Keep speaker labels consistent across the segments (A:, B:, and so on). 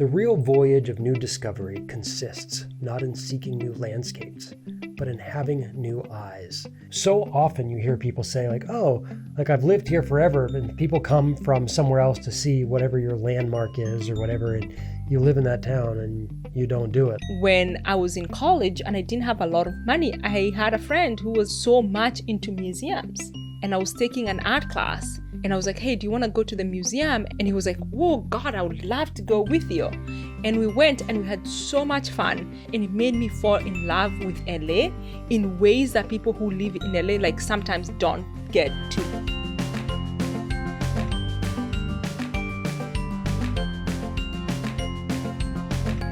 A: The real voyage of new discovery consists not in seeking new landscapes, but in having new eyes. So often you hear people say like, oh, like I've lived here forever, and people come from somewhere else to see whatever your landmark is or whatever, and you live in that town and you don't do it.
B: When I was in college and I didn't have a lot of money, I had a friend who was so much into museums, and I was taking an art class. And I was like, hey, do you want to go to the museum? And he was like, whoa, God, I would love to go with you. And we went and we had so much fun. And it made me fall in love with LA in ways that people who live in LA like sometimes don't get to.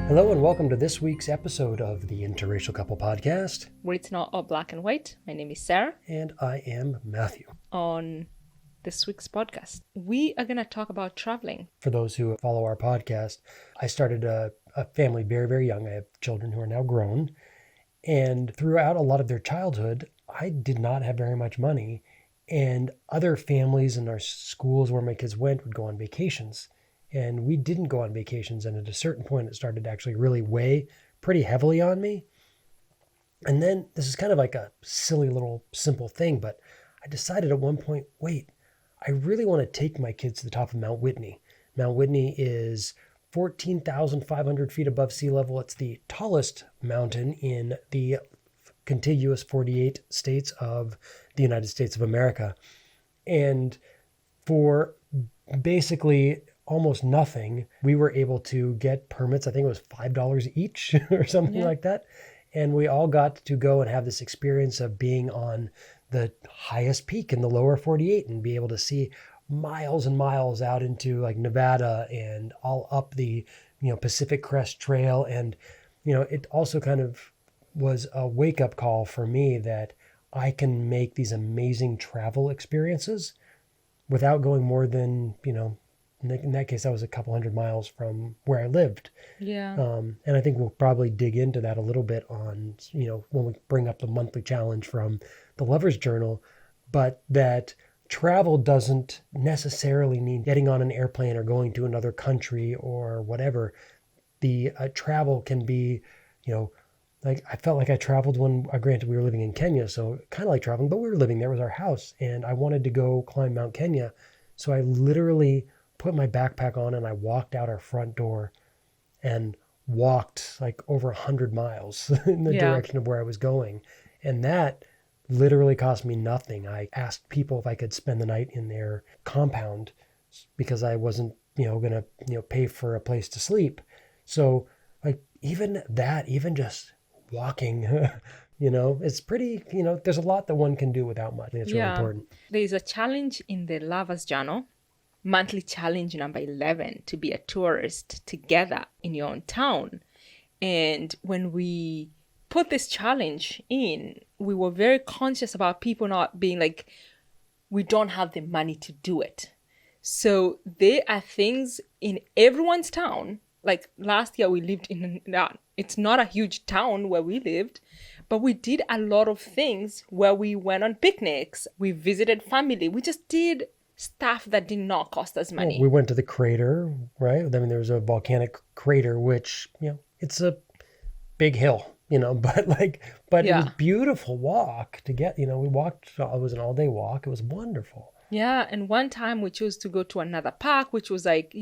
A: Hello and welcome to this week's episode of the Interracial Couple Podcast.
B: Where it's not all black and white. My name is Sarah.
A: And I am Matthew.
B: On this week's podcast, we are going to talk about traveling.
A: For those who follow our podcast, I started a family very, very young. I have children who are now grown. And throughout a lot of their childhood, I did not have very much money. And other families in our schools where my kids went would go on vacations. And we didn't go on vacations. And at a certain point, it started to actually really weigh pretty heavily on me. And then this is kind of like a silly little simple thing, but I decided at one point, wait, I really want to take my kids to the top of Mount Whitney. Mount Whitney is 14,500 feet above sea level. It's the tallest mountain in the contiguous 48 states of the United States of America. And for basically almost nothing, we were able to get permits. I think it was $5 each or something like that. And we all got to go and have this experience of being on the highest peak in the lower 48 and be able to see miles and miles out into like Nevada and all up the, Pacific Crest Trail. And, it also kind of was a wake up call for me that I can make these amazing travel experiences without going more than, in that case, that was a couple hundred miles from where I lived.
B: Yeah.
A: And I think we'll probably dig into that a little bit on, when we bring up the monthly challenge from the Lover's Journal, but that travel doesn't necessarily mean getting on an airplane or going to another country or whatever. The travel can be, like I felt like I traveled when, granted, we were living in Kenya, so kind of like traveling, but we were living there. It was our house, and I wanted to go climb Mount Kenya. So I literally put my backpack on and I walked out our front door and walked like over 100 miles in the direction of where I was going. And that literally cost me nothing. I asked people if I could spend the night in their compound because I wasn't, going to, pay for a place to sleep. So like even just walking, it's pretty, there's a lot that one can do without much. It's really important.
B: There's a challenge in the Lover's Journal, monthly challenge number 11, to be a tourist together in your own town. And when we put this challenge in, we were very conscious about people not being like, we don't have the money to do it. So there are things in everyone's town. Like last year we lived in, it's not a huge town where we lived, but we did a lot of things where we went on picnics. We visited family. We just did stuff that did not cost us money.
A: Well, we went to the crater, right? I mean, there was a volcanic crater, which, it's a big hill, but it was a beautiful walk to get, we walked, it was an all-day walk. It was wonderful.
B: Yeah. And one time we chose to go to another park, which was like,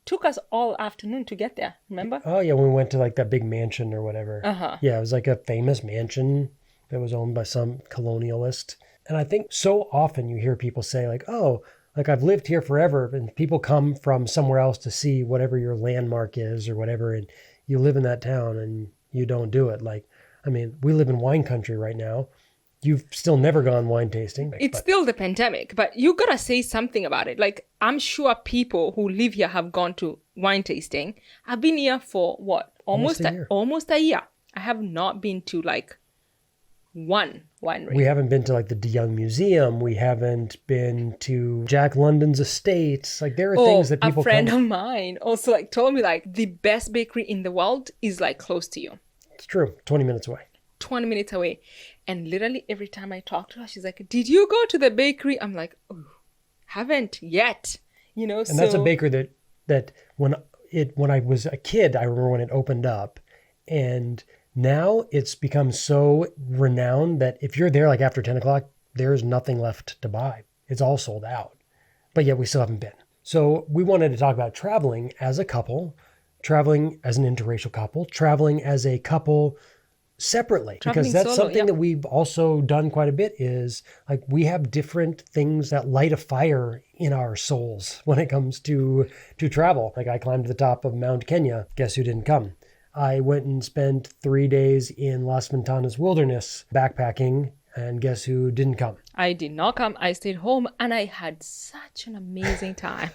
B: took us all afternoon to get there. Remember?
A: Oh, yeah. When we went to like that big mansion or whatever.
B: Uh-huh.
A: Yeah. It was like a famous mansion that was owned by some colonialist. And I think so often you hear people say like, oh, like I've lived here forever, and people come from somewhere else to see whatever your landmark is or whatever, and you live in that town and you don't do it. Like, I mean, we live in wine country right now. You've still never gone wine tasting.
B: It's still the pandemic, but you gotta say something about it. Like, I'm sure people who live here have gone to wine tasting. I've been here for what? Almost a year. I have not been to like one winery.
A: We haven't been to like the De Young Museum. We haven't been to Jack London's estates. Like there are things that people
B: a friend of mine also like told me like the best bakery in the world is like close to you.
A: It's true. 20 minutes away.
B: 20 minutes away. And literally every time I talk to her, she's like, did you go to the bakery? I'm like, oh, haven't yet.
A: And that's a bakery that when when I was a kid, I remember when it opened up, and now it's become so renowned that if you're there like after 10 o'clock, there's nothing left to buy. It's all sold out, but yet we still haven't been. So we wanted to talk about traveling as a couple, traveling as an interracial couple, traveling as a couple separately, because that's something that we've also done quite a bit, is like we have different things that light a fire in our souls when it comes to travel. Like I climbed to the top of Mount Kenya. Guess who didn't come? I went and spent 3 days in Las Ventanas wilderness backpacking, and guess who didn't come?
B: I did not come. I stayed home and I had such an amazing time.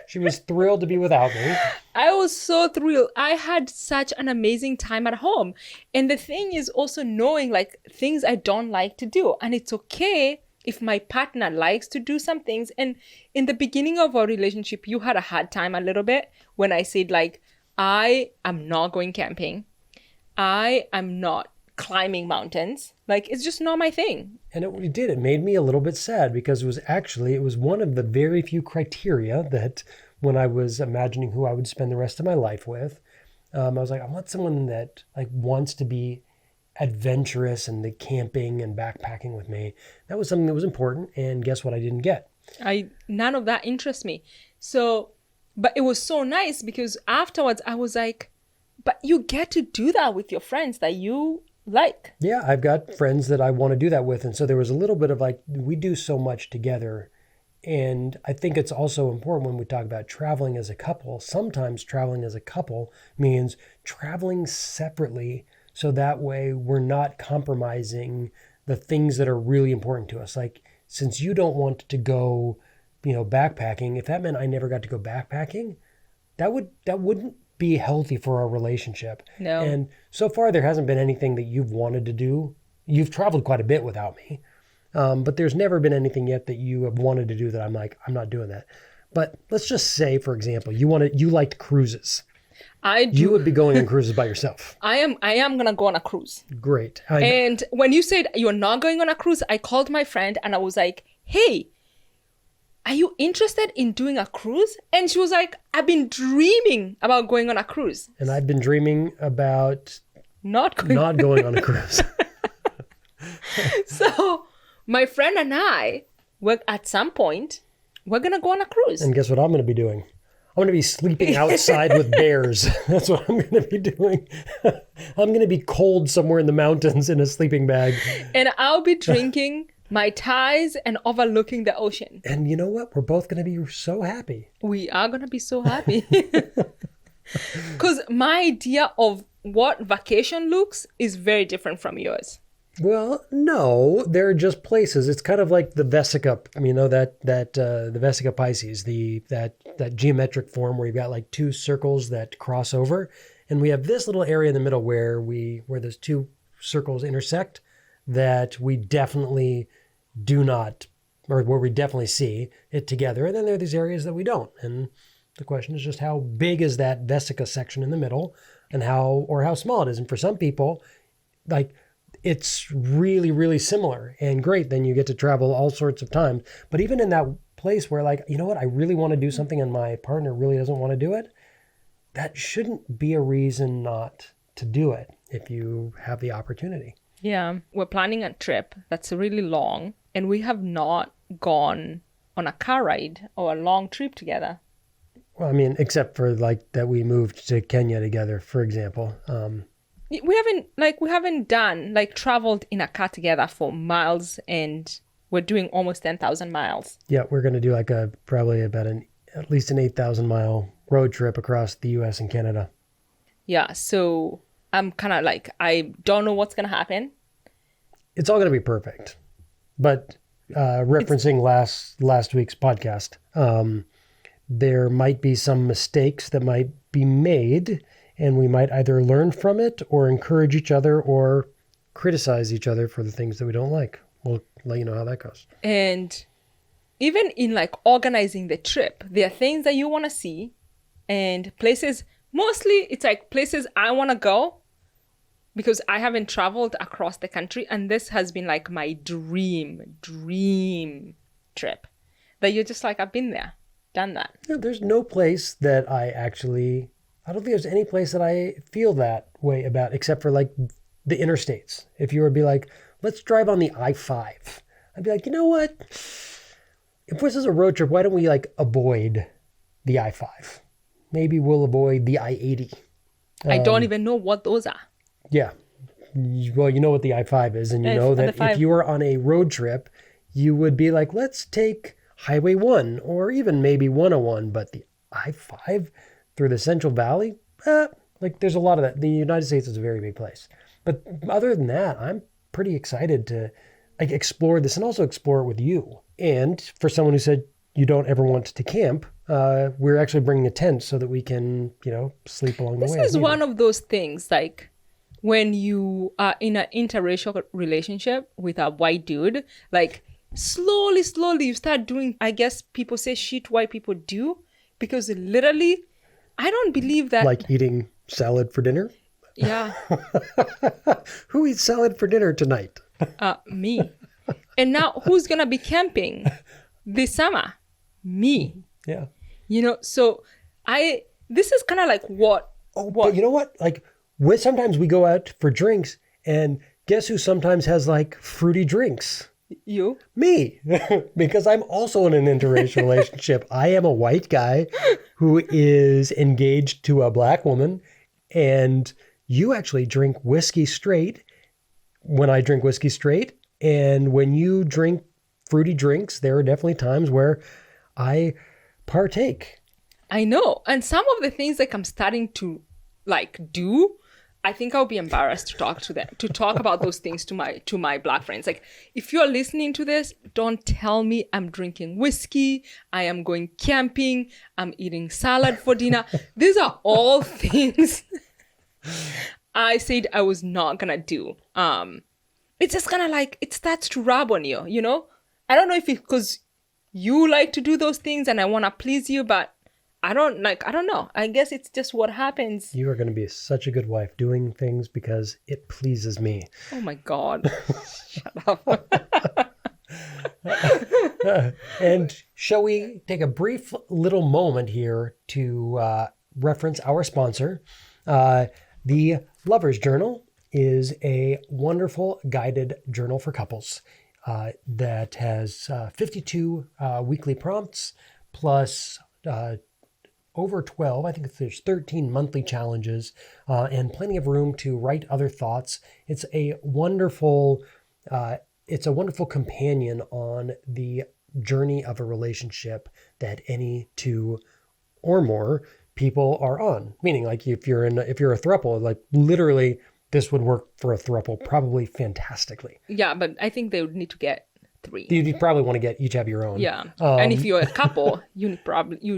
A: She was thrilled to be without me.
B: I was so thrilled. I had such an amazing time at home. And the thing is also knowing like things I don't like to do. And it's okay if my partner likes to do some things. And in the beginning of our relationship, you had a hard time a little bit when I said like, I am not going camping. I am not climbing mountains. Like, it's just not my thing.
A: And it made me a little bit sad, because it was one of the very few criteria that when I was imagining who I would spend the rest of my life with, I was like, I want someone that like wants to be adventurous and the camping and backpacking with me. That was something that was important. And guess what I didn't get?
B: None of that interests me. So, but it was so nice because afterwards I was like, but you get to do that with your friends that you like.
A: Yeah, I've got friends that I want to do that with. And so there was a little bit of like, we do so much together. And I think it's also important when we talk about traveling as a couple. Sometimes traveling as a couple means traveling separately, so that way we're not compromising the things that are really important to us. Like, since you don't want to go, backpacking, if that meant I never got to go backpacking, that wouldn't be healthy for our relationship.
B: No.
A: And so far there hasn't been anything that you've wanted to do. You've traveled quite a bit without me. But there's never been anything yet that you have wanted to do that I'm like, I'm not doing that. But let's just say, for example, you liked cruises.
B: I do.
A: You would be going on cruises by yourself.
B: I am going to go on a cruise.
A: Great.
B: And when you said you're not going on a cruise, I called my friend and I was like, hey, are you interested in doing a cruise? And she was like, I've been dreaming about going on a cruise.
A: And I've been dreaming about
B: not
A: going on a cruise.
B: So my friend and I, at some point, we're going to go on a cruise.
A: And guess what I'm going to be doing? I'm going to be sleeping outside with bears. That's what I'm going to be doing. I'm going to be cold somewhere in the mountains in a sleeping bag.
B: And I'll be drinking my ties and overlooking the ocean.
A: And you know what? We're both going to be so happy.
B: We are going to be so happy. Because my idea of what vacation looks is very different from yours.
A: Well, no, they're just places. It's kind of like the Vesica, the Vesica Pisces, that geometric form where you've got like two circles that cross over. And we have this little area in the middle where those two circles intersect that we definitely do not, or where we definitely see it together. And then there are these areas that we don't. And the question is just how big is that Vesica section in the middle, and how small it is. And for some people, like, it's really, really similar and great. Then you get to travel all sorts of times. But even in that place where, like, you know what, I really want to do something and my partner really doesn't want to do it, that shouldn't be a reason not to do it if you have the opportunity.
B: Yeah, we're planning a trip that's really long, and we have not gone on a car ride or a long trip together.
A: Well, I mean, except for like that we moved to Kenya together, for example.
B: We haven't traveled in a car together for miles, and we're doing almost 10,000 miles.
A: Yeah, we're going to do like probably about at least an 8,000 mile road trip across the US and Canada.
B: Yeah, so I'm kind of like, I don't know what's going to happen.
A: It's all going to be perfect. But referencing last week's podcast, there might be some mistakes that might be made, and we might either learn from it or encourage each other or criticize each other for the things that we don't like. We'll let you know how that goes.
B: And even in like organizing the trip, there are things that you want to see and places. Mostly it's like places I want to go because I haven't traveled across the country. And this has been like my dream trip that you're just like, I've been there. done that.
A: There's no place that I don't think there's any place that I feel that way about except for like the interstates. If you were to be like, let's drive on the I-5, I'd be like, you know what? If this is a road trip, why don't we like avoid the I-5? Maybe we'll avoid the I-80.
B: I don't even know what those are.
A: Yeah. Well, you know what the I-5 is, and you know that if you were on a road trip, you would be like, let's take Highway 1 or even maybe 101, but the I-5 through the Central Valley, like there's a lot of that. The United States is a very big place. But other than that, I'm pretty excited to like explore this and also explore it with you. And for someone who said you don't ever want to camp, we're actually bringing a tent so that we can, sleep along the way.
B: This is one of those things, like when you are in an interracial relationship with a white dude, like slowly you start doing, I guess people say shit white people do, because literally, I don't believe that.
A: Like eating salad for dinner?
B: Yeah.
A: Who eats salad for dinner tonight?
B: Me. And now who's going to be camping this summer? Me.
A: Yeah.
B: So this is kind of like what.
A: But you know what? Like sometimes we go out for drinks and guess who sometimes has like fruity drinks?
B: You?
A: Me. Because I'm also in an interracial relationship. I am a white guy who is engaged to a black woman, and you actually drink whiskey straight when I drink whiskey straight. And when you drink fruity drinks, there are definitely times where I partake.
B: I know. And some of the things like I'm starting to like do, I think I'll be embarrassed to talk about those things to my black friends. Like, if you're listening to this, don't tell me I'm drinking whiskey, I am going camping, I'm eating salad for dinner. These are all things I said I was not gonna do. It's just kind of like, it starts to rub on you, I don't know if it's because you like to do those things and I want to please you, but I don't know. I guess it's just what happens.
A: You are going to be such a good wife doing things because it pleases me.
B: Oh my God. Shut up.
A: And shall we take a brief little moment here to reference our sponsor? The Lover's Journal is a wonderful guided journal for couples that has 52 weekly prompts plus over 12, I think there's 13 monthly challenges, and plenty of room to write other thoughts. It's a wonderful companion on the journey of a relationship that any two or more people are on. Meaning, like if you're a throuple, like literally this would work for a throuple probably fantastically.
B: Yeah, but I think they would need to get 3.
A: You probably want to each have your own.
B: Yeah. And if you're a couple, you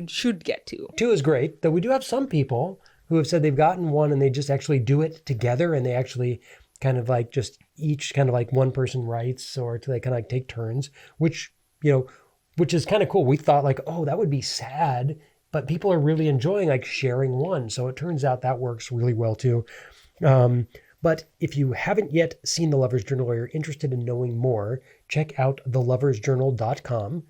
B: should get 2.
A: 2 is great. Though we do have some people who have said they've gotten one and they just actually do it together, and they actually kind of like just each kind of like one person writes, or they kind of like take turns, which is kind of cool. We thought like, oh, that would be sad, but people are really enjoying like sharing one. So it turns out that works really well too. But if you haven't yet seen The Lover's Journal or you're interested in knowing more, check out theloversjournal.com.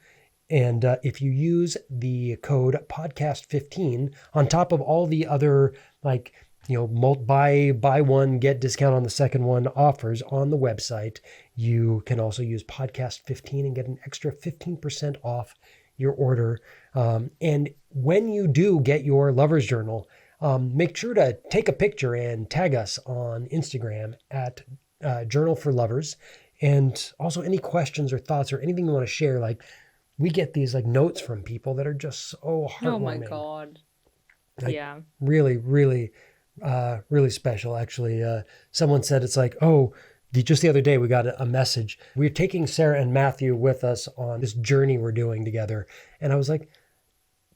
A: And if you use the code podcast15 on top of all the other like, buy one, get discount on the second one offers on the website, you can also use podcast15 and get an extra 15% off your order. And when you do get your Lover's Journal, make sure to take a picture and tag us on Instagram at Journal for Lovers. And also any questions or thoughts or anything you want to share, like we get these like notes from people that are just so heartwarming.
B: Oh my God.
A: Like,
B: yeah.
A: Really, really, really special. Actually, someone said it's like, oh, just the other day we got a message. We're taking Sarah and Matthew with us on this journey we're doing together. And I was like,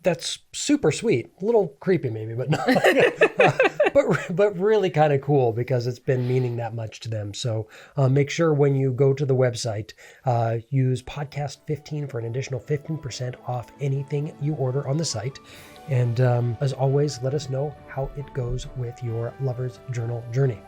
A: that's super sweet. A little creepy maybe, but no. but really kind of cool because it's been meaning that much to them. So make sure when you go to the website, use podcast 15 for an additional 15% off anything you order on the site. And as always, let us know how it goes with your Lover's Journal journey.